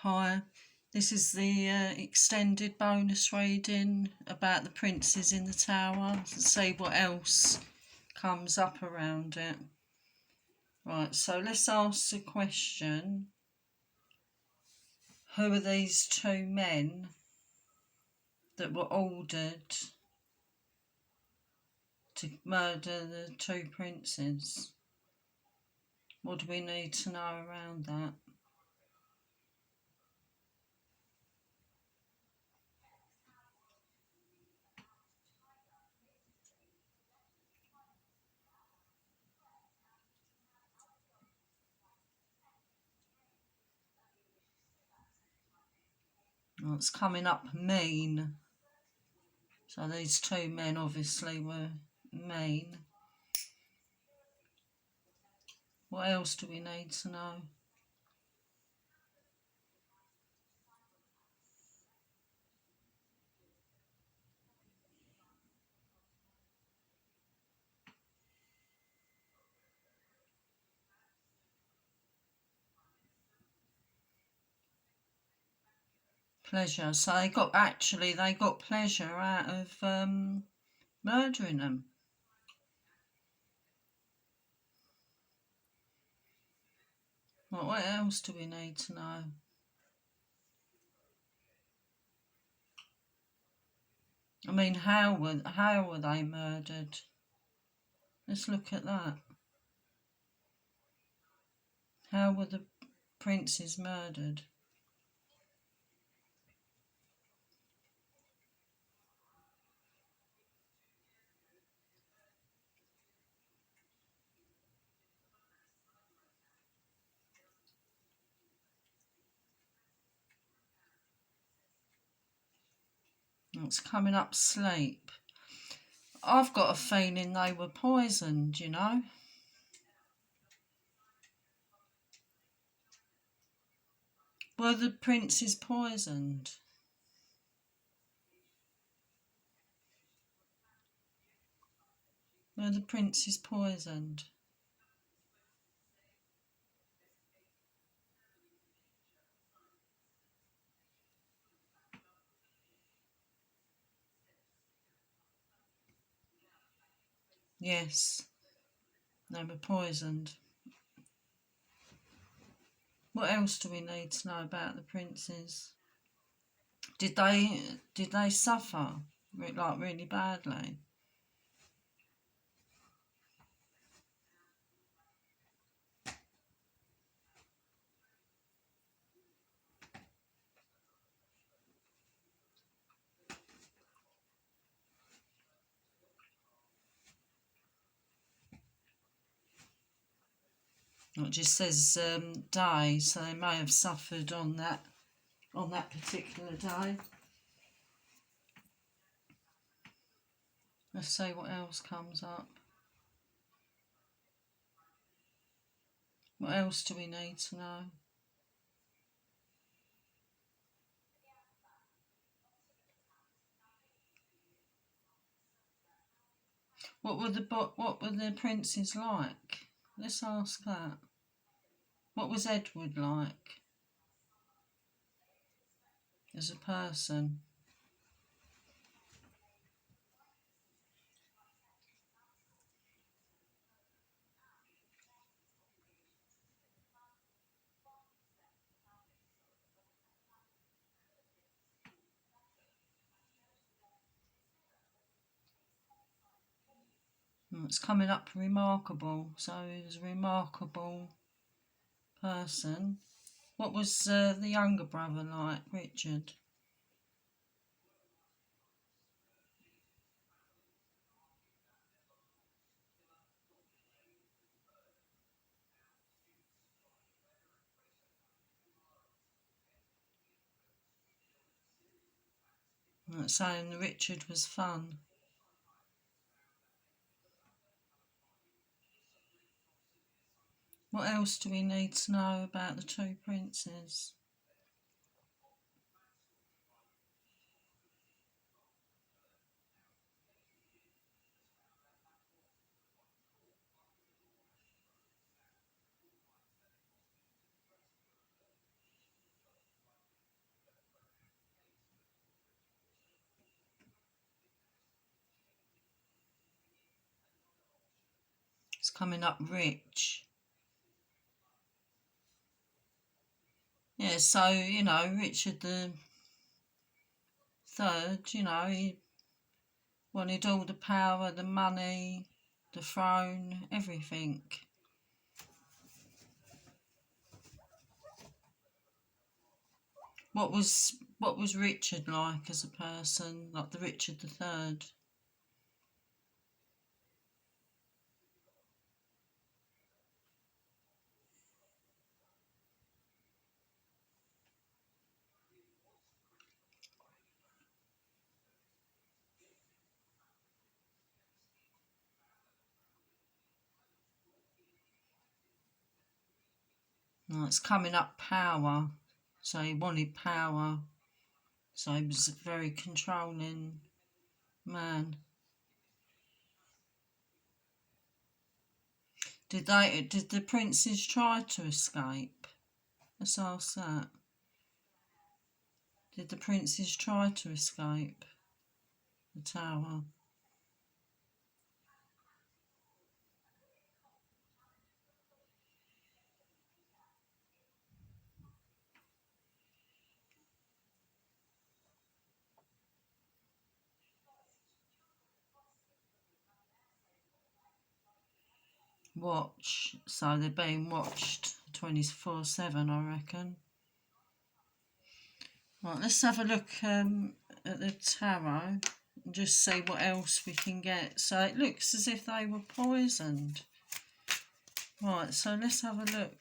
Hi, this is the extended bonus reading about the princes in the tower. Let's see what else comes up around it. Right, so let's ask the question. Who are these two men that were ordered to murder the two princes? What do we need to know around that? Well, it's coming up mean. So these two men obviously were mean. What else do we need to know? Pleasure. So they got pleasure out of murdering them. Well, what else do we need to know? I mean, how were they murdered? Let's look at that. How were the princes murdered? It's coming up sleep. I've got a feeling they were poisoned, you know. Were the princes poisoned? Were the princes poisoned? Yes, they were poisoned. What else do we need to know about the princes? Did they suffer like really badly? It just says day, so they may have suffered on that particular day. Let's see what else comes up. What else do we need to know? What were the princes like? Let's ask that. What was Edward like as a person? It's coming up remarkable. So he was a remarkable person. What was the younger brother like, Richard? It's saying Richard was fun. What else do we need to know about the two princes? It's coming up rich. Yeah, so, you know, Richard the Third, you know, he wanted all the power, the money, the throne, everything. What was Richard like as a person, like the Richard the Third? No, it's coming up power. So he wanted power. So he was a very controlling man. Did the princes try to escape? Let's ask that. Did the princes try to escape the tower? Watch. So they're being watched 24/7, I reckon. Right, let's have a look at the tarot and just see what else we can get. So it looks as if they were poisoned. Right, so let's have a look.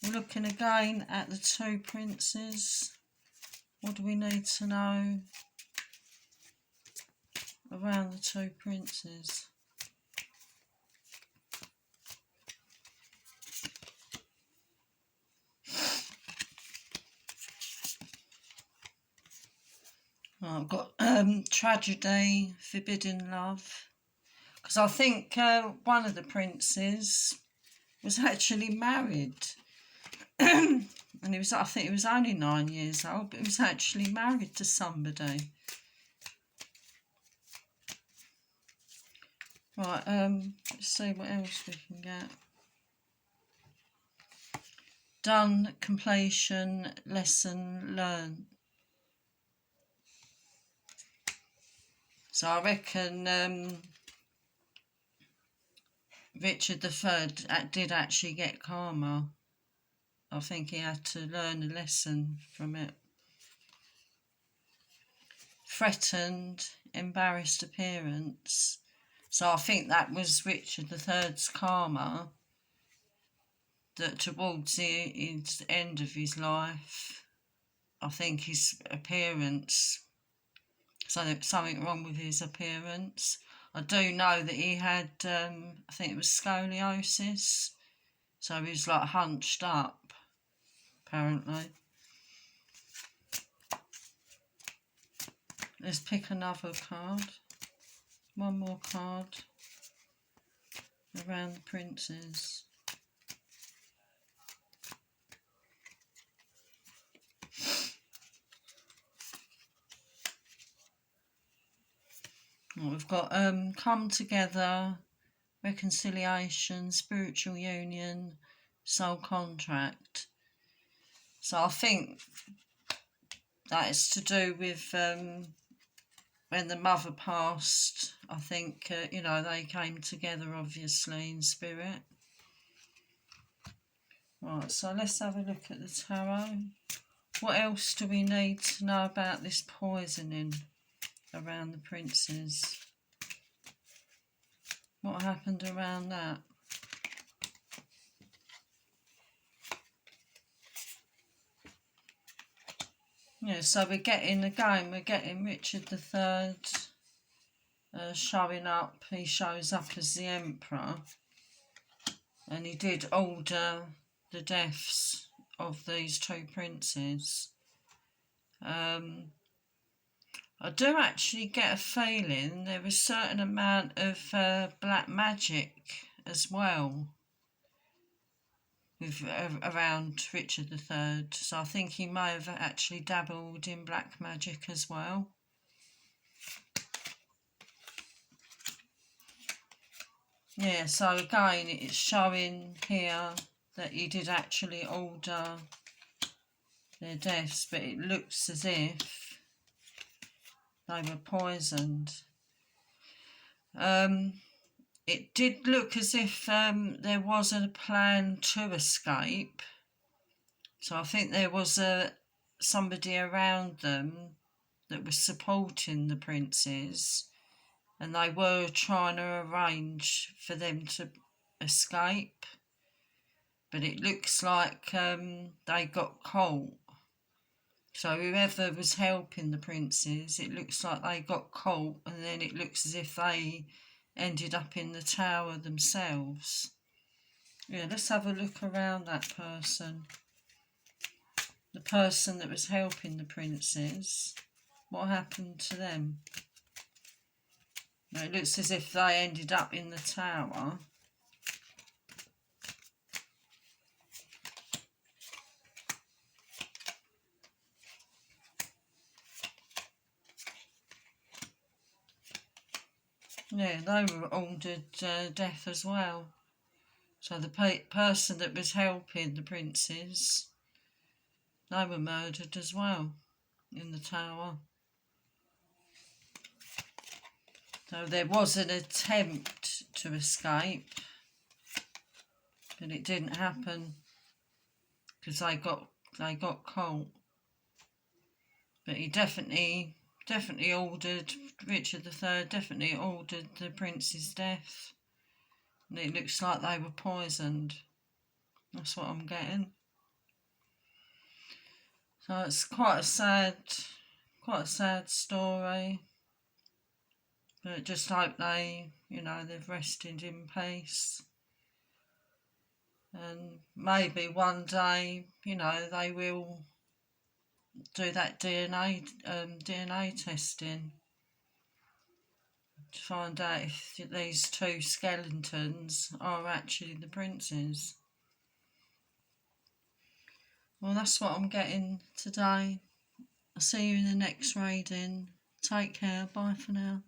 We're looking again at the two princes. What do we need to know around the two princes? Right, I've got tragedy, forbidden love. Because I think one of the princes was actually married. And I think he was only 9 years old, but he was actually married to somebody. Right, let's see what else we can get. Done, completion, lesson learned. So I reckon Richard III did actually get karma. I think he had to learn a lesson from it. Threatened, embarrassed appearance. So I think that was Richard III's karma, that towards the end of his life, I think his appearance, so there was something wrong with his appearance. I do know that he had, I think it was scoliosis, so he was like hunched up, apparently. Let's pick another card. One more card around the princes. Well, we've got come together, reconciliation, spiritual union, soul contract. So I think that is to do with when the mother passed. I think, you know, they came together obviously in spirit. Right, so let's have a look at the tarot. What else do we need to know about this poisoning around the princes? What happened around that? Yeah, so we're getting Richard III showing up. He shows up as the Emperor, and he did order the deaths of these two princes. I do actually get a feeling there was a certain amount of black magic as well with around Richard III. So I think he may have actually dabbled in black magic as well. Yeah, so again, it's showing here that he did actually order their deaths, but it looks as if they were poisoned. It did look as if there wasn't a plan to escape. So I think there was somebody around them that was supporting the princes, and they were trying to arrange for them to escape. But it looks like they got caught. So whoever was helping the princes, it looks like they got caught, and then it looks as if they ended up in the tower themselves. Yeah, let's have a look around that person. The person that was helping the princes, what happened to them? It looks as if they ended up in the tower. Yeah, they were ordered death as well. So the person that was helping the princes, they were murdered as well in the tower. So there was an attempt to escape, but it didn't happen because they got caught. But he definitely ordered, Richard III definitely ordered the prince's death. And it looks like they were poisoned. That's what I'm getting. So it's quite a sad story. But just hope they've rested in peace. And maybe one day, they will do that DNA testing to find out if these two skeletons are actually the princes. Well, that's what I'm getting today. I'll see you in the next reading. Take care. Bye for now.